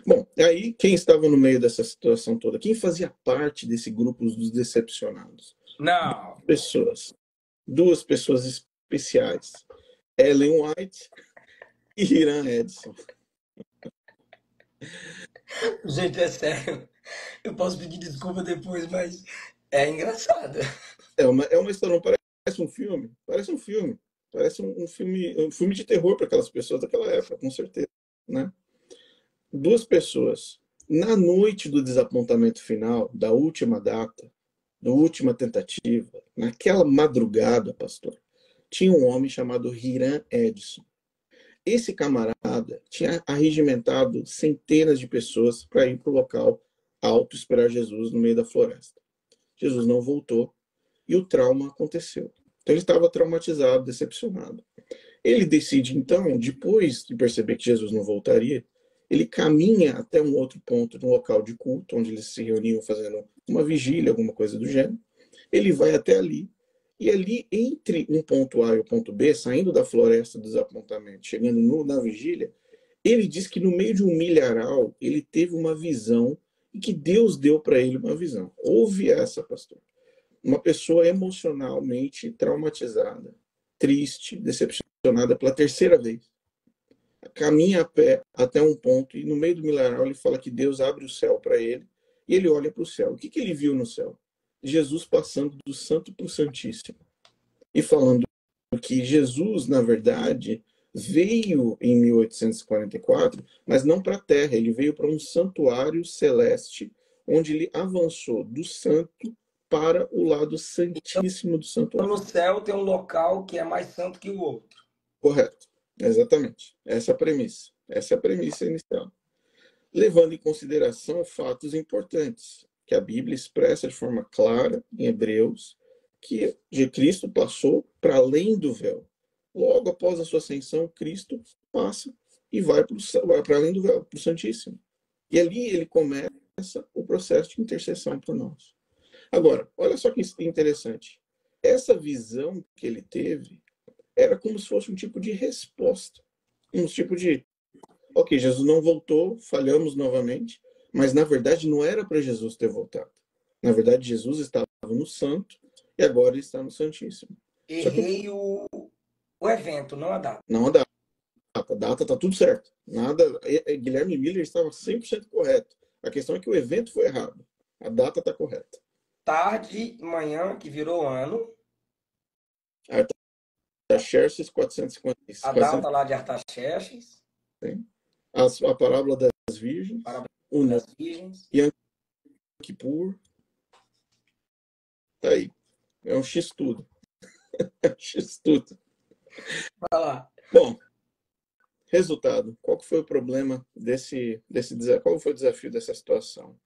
Bom, aí quem estava no meio dessa situação toda? Quem fazia parte desse grupo dos decepcionados? Não. Pessoas. Duas pessoas especiais. Ellen White e Hiram Edson. Gente, é sério. Eu posso pedir desculpa depois, mas é engraçado. É uma história, não parece um filme? Parece um filme. Parece um filme de terror para aquelas pessoas daquela época, com certeza, né? Duas pessoas. Na noite do desapontamento final, da última data, da última tentativa, naquela madrugada, pastor, tinha um homem chamado Hiram Edson. Esse camarada tinha arregimentado centenas de pessoas para ir para o local alto esperar Jesus no meio da floresta. Jesus não voltou e o trauma aconteceu. Então ele estava traumatizado, decepcionado. Ele decide, então, depois de perceber que Jesus não voltaria, ele caminha até um outro ponto, um local de culto, onde eles se reuniam fazendo uma vigília, alguma coisa do gênero. Ele vai até ali, e ali, entre um ponto A e o ponto B, saindo da floresta do desapontamento, chegando na vigília, ele diz que no meio de um milharal, ele teve uma visão e que Deus deu para ele uma visão. Ouve essa, pastor. Uma pessoa emocionalmente traumatizada, triste, decepcionada pela terceira vez. Caminha a pé até um ponto e no meio do milharal ele fala que Deus abre o céu para ele e ele olha para o céu. O que ele viu no céu? Jesus passando do santo para o santíssimo e falando que Jesus, na verdade, veio em 1844, mas não para a Terra, ele veio para um santuário celeste, onde ele avançou do santo para o lado santíssimo do Então, santuário. no céu tem um local que é mais santo que o outro. Correto. Exatamente. Essa é a premissa. Essa é a premissa inicial. Levando em consideração fatos importantes, que a Bíblia expressa de forma clara em Hebreus, que Cristo passou para além do véu. Logo após a sua ascensão, Cristo passa e vai para além do véu, para o Santíssimo. E ali ele começa o processo de intercessão por nós. Agora, olha só que interessante. Essa visão que ele teve era como se fosse um tipo de resposta. Um tipo de, ok, Jesus não voltou, falhamos novamente, mas na verdade não era para Jesus ter voltado. Na verdade, Jesus estava no santo e agora ele está no santíssimo. Só que Errei o evento, não a data. não a data. A data está tudo certo. Nada, Guilherme Miller estava 100% correto. A questão é que o evento foi errado. A data está correta. Tarde, manhã, que virou ano. Artaxerxes A 450, data lá de Artaxerxes, a parábola das virgens, para o Yom das virgens. Kippur, tá aí. É um X tudo. É um X tudo. Vai lá. Bom, resultado. Qual que foi o problema qual foi o desafio dessa situação?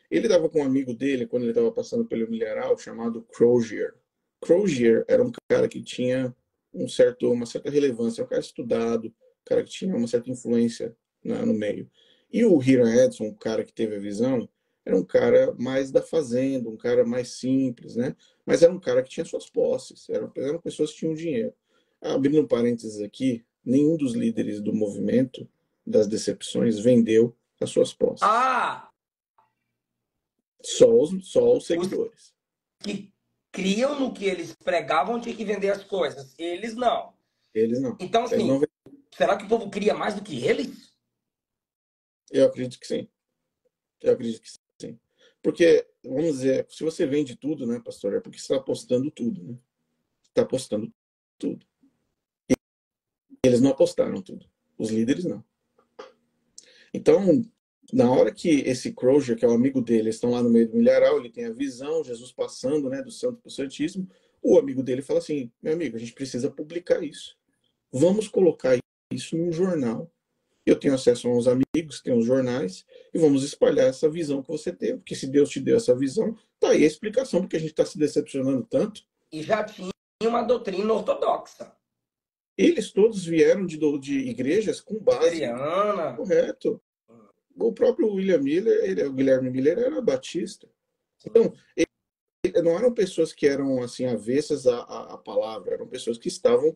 Ele estava com um amigo dele quando ele estava passando pelo milharal chamado Crozier. Crozier era um cara que tinha uma certa relevância, um cara estudado, um cara que tinha uma certa influência, né, no meio. E o Hiram Edson, o cara que teve a visão, era um cara mais da fazenda, um cara mais simples, né? Mas era um cara que tinha suas posses, eram pessoas que tinham dinheiro. Abrindo um parênteses aqui, nenhum dos líderes do movimento das decepções vendeu as suas posses. Ah, Só os os seguidores. que criam no que eles pregavam tinham que vender as coisas. Eles não. Eles não. Então, Eles assim, não vendem. será que o povo cria mais do que eles? Eu acredito que sim. Eu acredito que sim. Porque, vamos dizer, se você vende tudo, né, pastor, é porque você está apostando tudo, né? Está apostando tudo. Eles não apostaram tudo. Os líderes não. Então, na hora que esse Crozier, que é o amigo dele, estão lá no meio do milharal, ele tem a visão, Jesus passando, né, do santo para o santíssimo, o amigo dele fala assim, meu amigo, a gente precisa publicar isso. Vamos colocar isso num jornal. Eu tenho acesso a uns amigos que têm os jornais e vamos espalhar essa visão que você teve. Porque se Deus te deu essa visão, tá aí a explicação porque a gente está se decepcionando tanto. E já tinha uma doutrina ortodoxa, Eles todos vieram de igrejas com base presbiteriana. correto. O próprio William Miller, o Guilherme Miller era batista. Então, não eram pessoas que eram assim avessas à palavra, eram pessoas que estavam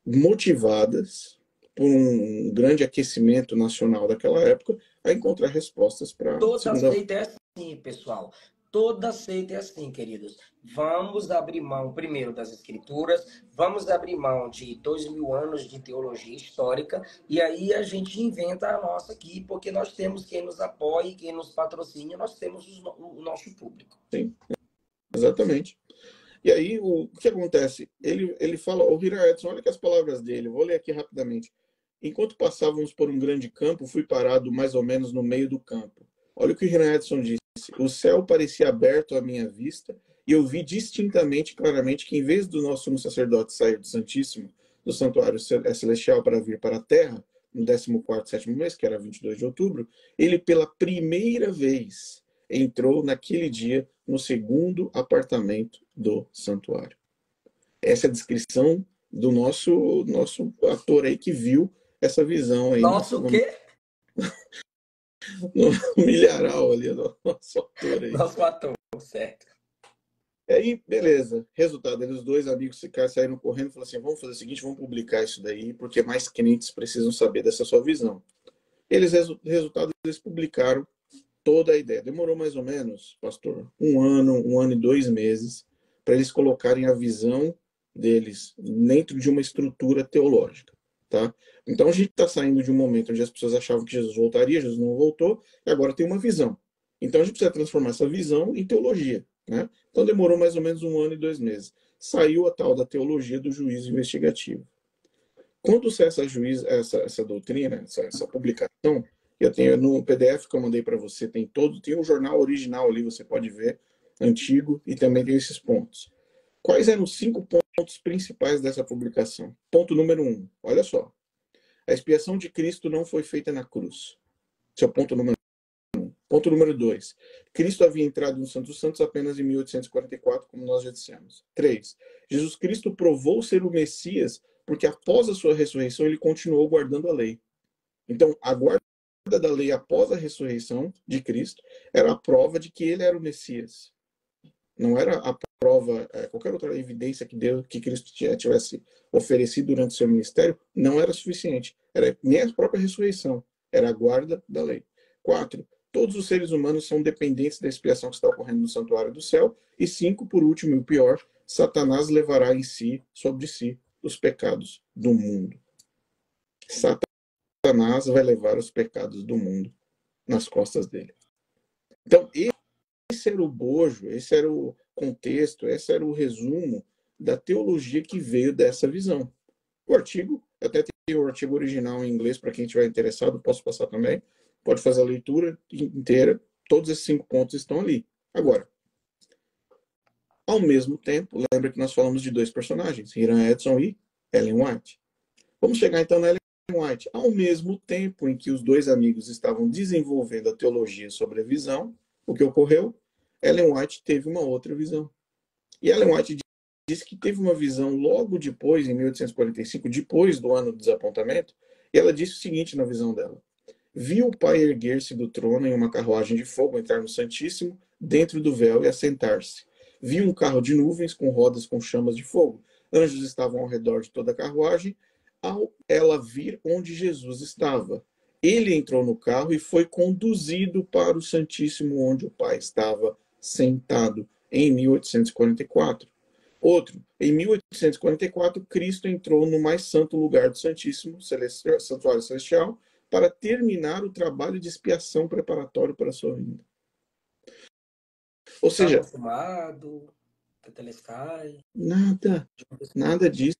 motivadas por um grande aquecimento nacional daquela época, a encontrar respostas para a Toda segunda. seita é assim, pessoal. Toda seita é assim, queridos. Vamos abrir mão, primeiro, das escrituras, vamos abrir mão de 2000 anos de teologia histórica, e aí a gente inventa a nossa aqui, porque nós temos quem nos apoie, quem nos patrocine, nós temos o nosso público. Sim, exatamente. E aí, o que acontece? Ele fala, o Hira Edson, olha que as palavras dele, vou ler aqui rapidamente. Enquanto passávamos por um grande campo, fui parado mais ou menos no meio do campo. Olha o que o Hira Edson disse. O céu parecia aberto à minha vista e eu vi distintamente, claramente, que em vez do nosso sumo sacerdote sair do Santíssimo, do santuário celestial para vir para a terra, no 14º, 7º mês, que era 22 de outubro, ele pela primeira vez entrou naquele dia no segundo apartamento do santuário. Essa é a descrição do nosso ator aí que viu essa visão aí Nosso o quê? no milharal ali, do nosso ator aí. Nosso ator, certo. E aí, beleza. Resultado, eles, os dois amigos saíram correndo e falaram assim, vamos fazer o seguinte, vamos publicar isso daí, porque mais crentes precisam saber dessa sua visão. Resultado, eles publicaram toda a ideia. Demorou mais ou menos, pastor, um ano e 2 meses, para eles colocarem a visão deles dentro de uma estrutura teológica, tá? Então a gente está saindo de um momento onde as pessoas achavam que Jesus voltaria, Jesus não voltou, e agora tem uma visão. Então a gente precisa transformar essa visão em teologia, né? Então demorou mais ou menos 1 ano e 2 meses. Saiu a tal da teologia do juízo investigativo. Quando sai essa doutrina, essa publicação, eu tenho no PDF que eu mandei para você, tem o jornal original ali, você pode ver, antigo, e também tem esses pontos. Quais eram os 5 pontos principais dessa publicação? Ponto número 1, olha só. A expiação de Cristo não foi feita na cruz. Esse é o ponto número 1. Ponto número 2. Cristo havia entrado no Santo dos Santos apenas em 1844, como nós já dissemos. 3. Jesus Cristo provou ser o Messias porque após a sua ressurreição ele continuou guardando a lei. Então, a guarda da lei após a ressurreição de Cristo era a prova de que ele era o Messias. Não era a prova, qualquer outra evidência que Cristo tivesse oferecido durante o seu ministério, não era suficiente. Era nem a própria ressurreição, era a guarda da lei. 4. Todos os seres humanos são dependentes da expiação que está ocorrendo no santuário do céu. E 5, por último e o pior, Satanás levará sobre si, os pecados do mundo. Satanás vai levar os pecados do mundo nas costas dele. Então, esse era o bojo, esse era o contexto, esse era o resumo da teologia que veio dessa visão. O artigo, até tem o artigo original em inglês, para quem estiver interessado, posso passar também. Pode fazer a leitura inteira, todos esses 5 pontos estão ali. Agora, ao mesmo tempo, lembra que nós falamos de 2 personagens, Hiram Edson e Ellen White. Vamos chegar então na Ellen White. Ao mesmo tempo em que os 2 amigos estavam desenvolvendo a teologia sobre a visão, o que ocorreu? Ellen White teve uma outra visão. E Ellen White disse que teve uma visão logo depois, em 1845, depois do ano do desapontamento, e ela disse o seguinte na visão dela: viu o pai erguer-se do trono em uma carruagem de fogo, entrar no Santíssimo, dentro do véu e assentar-se. Viu um carro de nuvens com rodas com chamas de fogo. Anjos estavam ao redor de toda a carruagem. Ao ela vir onde Jesus estava, ele entrou no carro e foi conduzido para o Santíssimo, onde o pai estava sentado, em 1844. Outro, em 1844, Cristo entrou no mais santo lugar do Santíssimo, Santuário Celestial, para terminar o trabalho de expiação preparatório para a sua vinda. Ou seja, consumado, Tetelestai. nada disso.